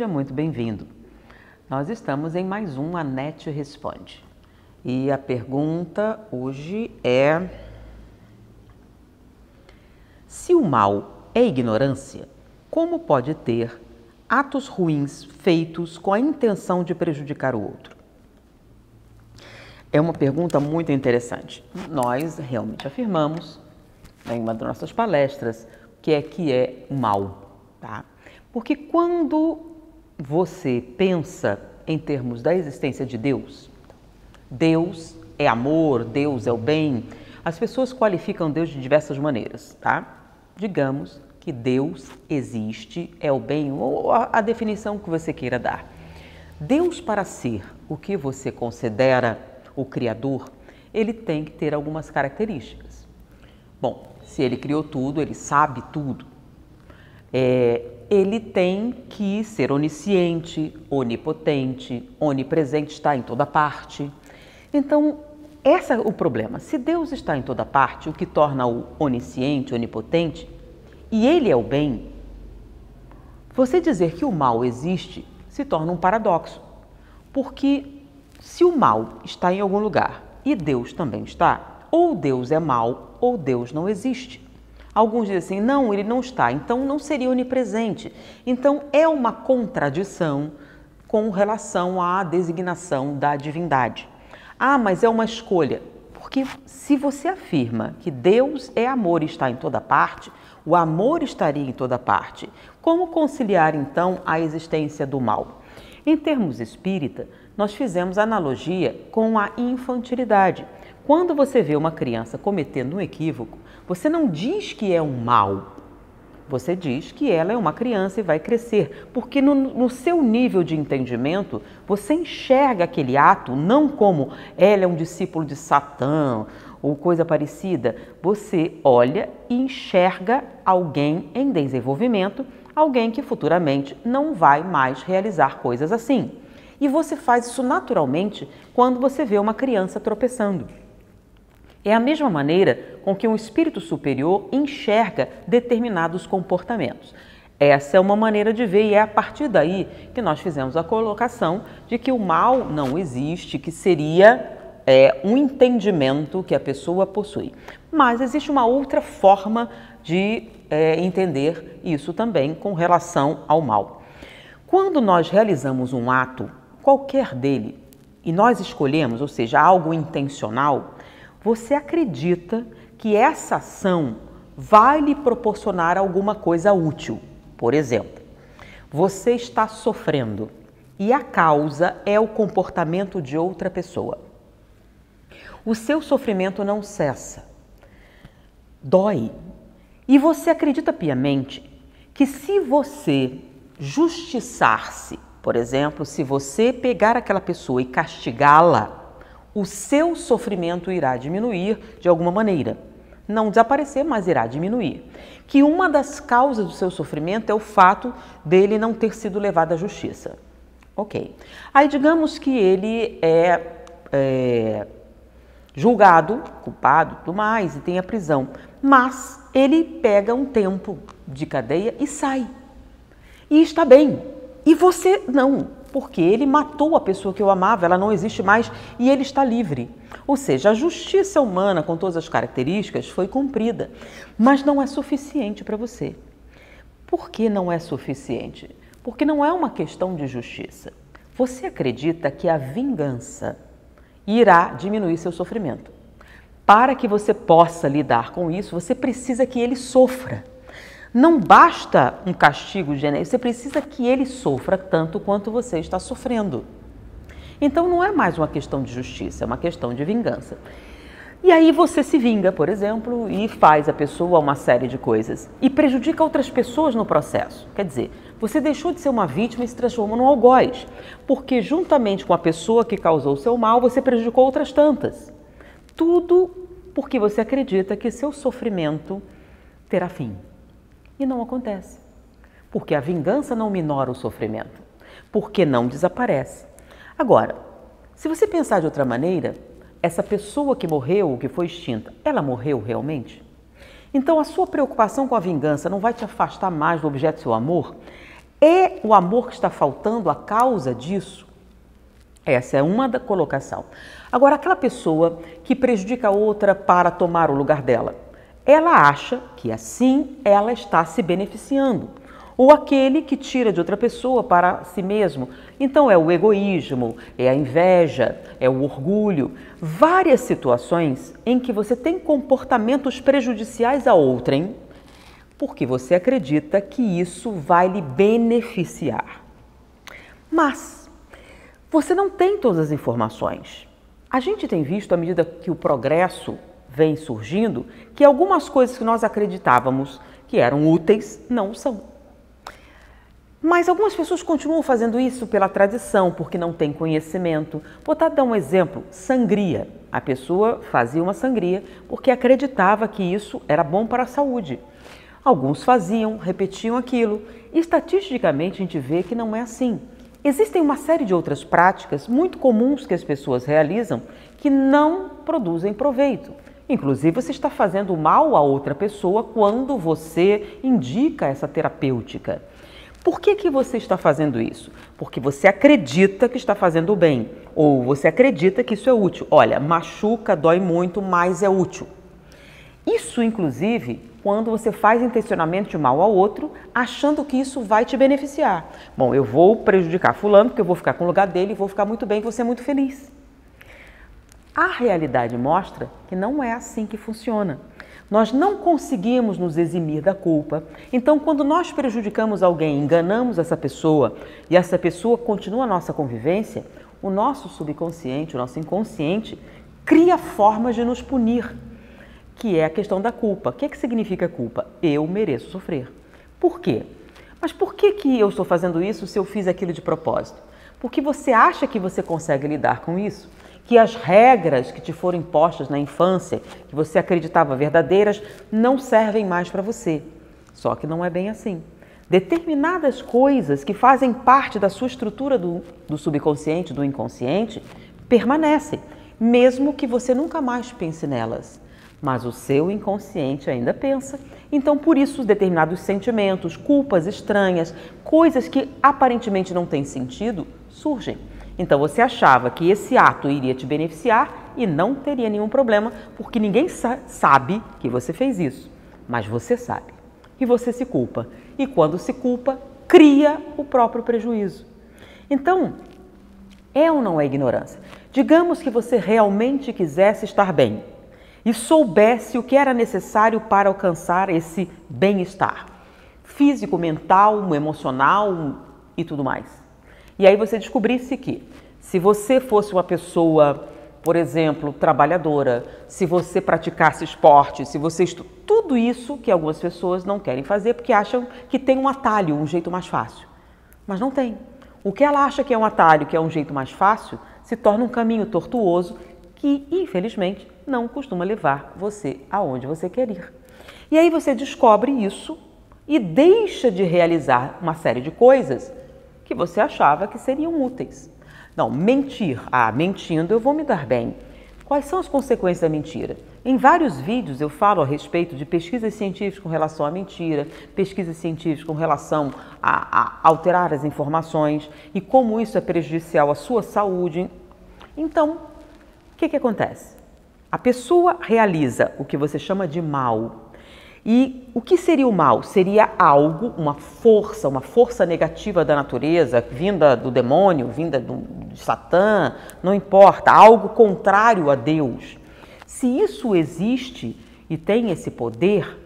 seja muito bem-vindo. Nós estamos em mais um Anete Responde. E a pergunta hoje é: se o mal é ignorância, como pode ter atos ruins feitos com a intenção de prejudicar o outro? É uma pergunta muito interessante. Nós realmente afirmamos, em uma das nossas palestras, que é o mal, tá? Porque quando você pensa em termos da existência de Deus, Deus é amor, Deus é o bem, as pessoas qualificam Deus de diversas maneiras, tá? Digamos que Deus existe, é o bem, ou a definição que você queira dar. Deus, para ser o que você considera o Criador, ele tem que ter algumas características. Bom, se ele criou tudo, ele sabe tudo. Ele tem que ser onisciente, onipotente, onipresente, está em toda parte. Então, esse é o problema. Se Deus está em toda parte, o que torna-o onisciente, onipotente, e ele é o bem, você dizer que o mal existe se torna um paradoxo. Porque se o mal está em algum lugar e Deus também está, ou Deus é mal ou Deus não existe. Alguns dizem assim, não, ele não está, então não seria onipresente. Então é uma contradição com relação à designação da divindade. Ah, mas é uma escolha. Porque se você afirma que Deus é amor e está em toda parte, o amor estaria em toda parte. Como conciliar então a existência do mal? Em termos espírita, nós fizemos analogia com a infantilidade. Quando você vê uma criança cometendo um equívoco, você não diz que é um mal, você diz que ela é uma criança e vai crescer, porque no seu nível de entendimento, você enxerga aquele ato não como ela é um discípulo de Satã ou coisa parecida. Você olha e enxerga alguém em desenvolvimento, alguém que futuramente não vai mais realizar coisas assim. E você faz isso naturalmente quando você vê uma criança tropeçando. É a mesma maneira com que um espírito superior enxerga determinados comportamentos. Essa é uma maneira de ver e é a partir daí que nós fizemos a colocação de que o mal não existe, que seria um entendimento que a pessoa possui. Mas existe uma outra forma de entender isso também com relação ao mal. Quando nós realizamos um ato, qualquer dele, e nós escolhemos, ou seja, algo intencional, você acredita que essa ação vai lhe proporcionar alguma coisa útil. Por exemplo, você está sofrendo e a causa é o comportamento de outra pessoa. O seu sofrimento não cessa, dói, e você acredita piamente que se você justiçar-se, por exemplo, se você pegar aquela pessoa e castigá-la, o seu sofrimento irá diminuir de alguma maneira. Não desaparecer, mas irá diminuir. Que uma das causas do seu sofrimento é o fato dele não ter sido levado à justiça. Ok. Aí digamos que ele é julgado, culpado, tudo mais, e tem a prisão. Mas ele pega um tempo de cadeia e sai. E está bem. E você não, porque ele matou a pessoa que eu amava, ela não existe mais e ele está livre. Ou seja, a justiça humana, com todas as características, foi cumprida, mas não é suficiente para você. Por que não é suficiente? Porque não é uma questão de justiça. Você acredita que a vingança irá diminuir seu sofrimento. Para que você possa lidar com isso, você precisa que ele sofra. Não basta um castigo genérico, você precisa que ele sofra tanto quanto você está sofrendo. Então não é mais uma questão de justiça, é uma questão de vingança. E aí você se vinga, por exemplo, e faz a pessoa uma série de coisas e prejudica outras pessoas no processo. Quer dizer, você deixou de ser uma vítima e se transformou num algoz, porque juntamente com a pessoa que causou o seu mal, você prejudicou outras tantas. Tudo porque você acredita que seu sofrimento terá fim. E não acontece, porque a vingança não minora o sofrimento, porque não desaparece. Agora, se você pensar de outra maneira, essa pessoa que morreu, que foi extinta, ela morreu realmente? Então a sua preocupação com a vingança não vai te afastar mais do objeto do seu amor? É o amor que está faltando a causa disso? Essa é uma da colocação. Agora, aquela pessoa que prejudica a outra para tomar o lugar dela, ela acha que assim ela está se beneficiando. Ou aquele que tira de outra pessoa para si mesmo. Então é o egoísmo, é a inveja, é o orgulho. Várias situações em que você tem comportamentos prejudiciais a outrem, porque você acredita que isso vai lhe beneficiar. Mas você não tem todas as informações. A gente tem visto, à medida que o progresso vem surgindo, que algumas coisas que nós acreditávamos que eram úteis não são. Mas algumas pessoas continuam fazendo isso pela tradição, porque não tem conhecimento. Vou dar um exemplo, sangria. A pessoa fazia uma sangria porque acreditava que isso era bom para a saúde. Alguns faziam, repetiam aquilo. Estatisticamente, a gente vê que não é assim. Existem uma série de outras práticas muito comuns que as pessoas realizam que não produzem proveito. Inclusive, você está fazendo mal a outra pessoa quando você indica essa terapêutica. Por que você está fazendo isso? Porque você acredita que está fazendo bem, ou você acredita que isso é útil. Olha, machuca, dói muito, mas é útil. Isso, inclusive, quando você faz intencionamento de mal ao outro, achando que isso vai te beneficiar. Bom, eu vou prejudicar fulano, porque eu vou ficar com o lugar dele e vou ficar muito bem, vou ser muito feliz. A realidade mostra que não é assim que funciona. Nós não conseguimos nos eximir da culpa. Então, quando nós prejudicamos alguém, enganamos essa pessoa e essa pessoa continua a nossa convivência, o nosso subconsciente, o nosso inconsciente, cria formas de nos punir, que é a questão da culpa. O que significa culpa? Eu mereço sofrer. Por quê? Mas por que eu estou fazendo isso se eu fiz aquilo de propósito? Porque você acha que você consegue lidar com isso? Que as regras que te foram impostas na infância, que você acreditava verdadeiras, não servem mais para você. Só que não é bem assim. Determinadas coisas que fazem parte da sua estrutura do subconsciente, do inconsciente, permanecem, mesmo que você nunca mais pense nelas. Mas o seu inconsciente ainda pensa. Então, por isso, determinados sentimentos, culpas estranhas, coisas que aparentemente não têm sentido, surgem. Então você achava que esse ato iria te beneficiar e não teria nenhum problema, porque ninguém sabe que você fez isso, mas você sabe. E você se culpa. E quando se culpa, cria o próprio prejuízo. Então, é ou não é ignorância? Digamos que você realmente quisesse estar bem e soubesse o que era necessário para alcançar esse bem-estar físico, mental, emocional e tudo mais. E aí você descobrisse que, se você fosse uma pessoa, por exemplo, trabalhadora, se você praticasse esporte, se você tudo isso que algumas pessoas não querem fazer porque acham que tem um atalho, um jeito mais fácil. Mas não tem. O que ela acha que é um atalho, que é um jeito mais fácil, se torna um caminho tortuoso que, infelizmente, não costuma levar você aonde você quer ir. E aí você descobre isso e deixa de realizar uma série de coisas que você achava que seriam úteis. Não, mentir. Mentindo eu vou me dar bem. Quais são as consequências da mentira? Em vários vídeos eu falo a respeito de pesquisas científicas com relação à mentira, pesquisas científicas com relação a alterar as informações e como isso é prejudicial à sua saúde. Então, o que acontece? A pessoa realiza o que você chama de mal. E o que seria o mal? Seria algo, uma força negativa da natureza, vinda do demônio, vinda de Satã, não importa, algo contrário a Deus. Se isso existe e tem esse poder,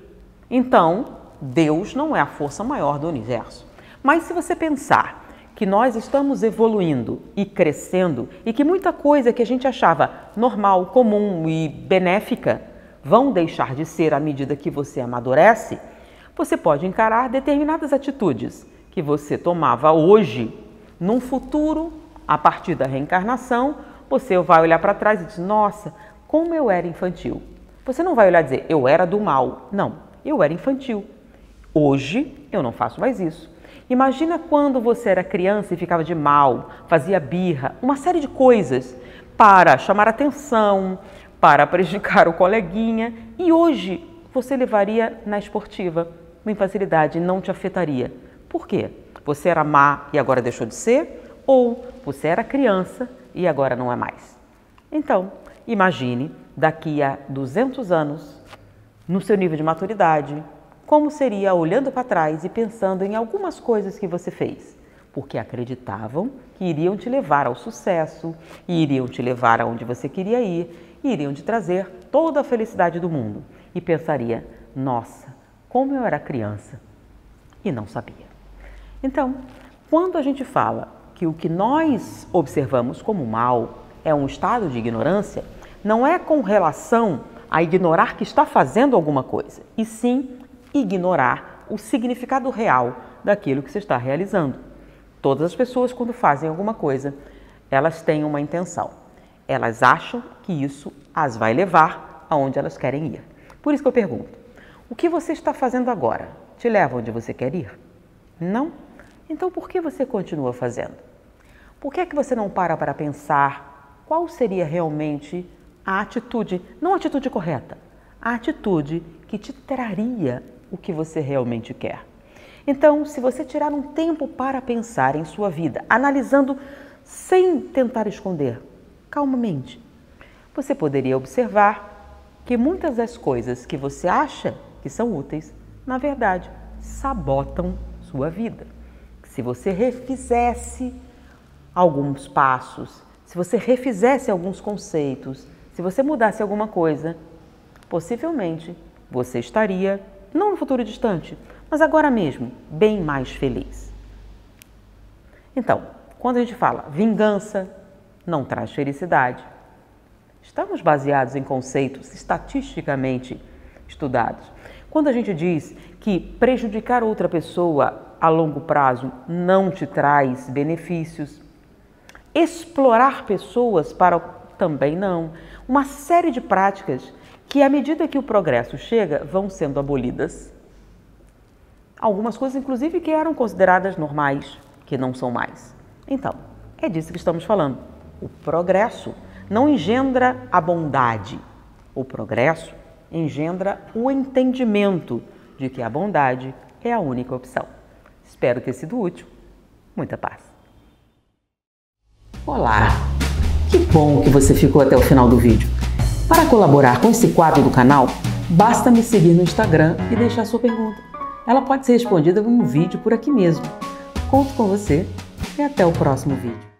então Deus não é a força maior do universo. Mas se você pensar que nós estamos evoluindo e crescendo e que muita coisa que a gente achava normal, comum e benéfica vão deixar de ser à medida que você amadurece, você pode encarar determinadas atitudes que você tomava hoje, num futuro, a partir da reencarnação, você vai olhar para trás e dizer, nossa, como eu era infantil. Você não vai olhar e dizer, eu era do mal. Não, eu era infantil. Hoje, eu não faço mais isso. Imagina quando você era criança e ficava de mal, fazia birra, uma série de coisas para chamar atenção, para prejudicar o coleguinha, e hoje você levaria na esportiva, com facilidade, não te afetaria. Por quê? Você era má e agora deixou de ser? Ou você era criança e agora não é mais? Então, imagine daqui a 200 anos, no seu nível de maturidade, como seria olhando para trás e pensando em algumas coisas que você fez, porque acreditavam que iriam te levar ao sucesso, iriam te levar aonde você queria ir, iriam te trazer toda a felicidade do mundo. E pensaria, nossa, como eu era criança e não sabia. Então, quando a gente fala que o que nós observamos como mal é um estado de ignorância, não é com relação a ignorar que está fazendo alguma coisa, e sim ignorar o significado real daquilo que você está realizando. Todas as pessoas, quando fazem alguma coisa, elas têm uma intenção. Elas acham que isso as vai levar aonde elas querem ir. Por isso que eu pergunto, o que você está fazendo agora te leva onde você quer ir? Não? Então por que você continua fazendo? Por que é que você não para pensar qual seria realmente a atitude, não a atitude correta, a atitude que te traria o que você realmente quer? Então, se você tirar um tempo para pensar em sua vida, analisando sem tentar esconder, calmamente, você poderia observar que muitas das coisas que você acha que são úteis, na verdade, sabotam sua vida. Se você refizesse alguns passos, se você refizesse alguns conceitos, se você mudasse alguma coisa, possivelmente você estaria, não no futuro distante, mas agora mesmo, bem mais feliz. Então, quando a gente fala vingança não traz felicidade, estamos baseados em conceitos estatisticamente estudados. Quando a gente diz que prejudicar outra pessoa a longo prazo não te traz benefícios, explorar pessoas também não. Uma série de práticas que, à medida que o progresso chega, vão sendo abolidas. Algumas coisas, inclusive, que eram consideradas normais, que não são mais. Então, é disso que estamos falando. O progresso não engendra a bondade. O progresso engendra o entendimento de que a bondade é a única opção. Espero ter sido útil. Muita paz. Olá! Que bom que você ficou até o final do vídeo. Para colaborar com esse quadro do canal, basta me seguir no Instagram e deixar sua pergunta. Ela pode ser respondida em um vídeo por aqui mesmo. Conto com você e até o próximo vídeo.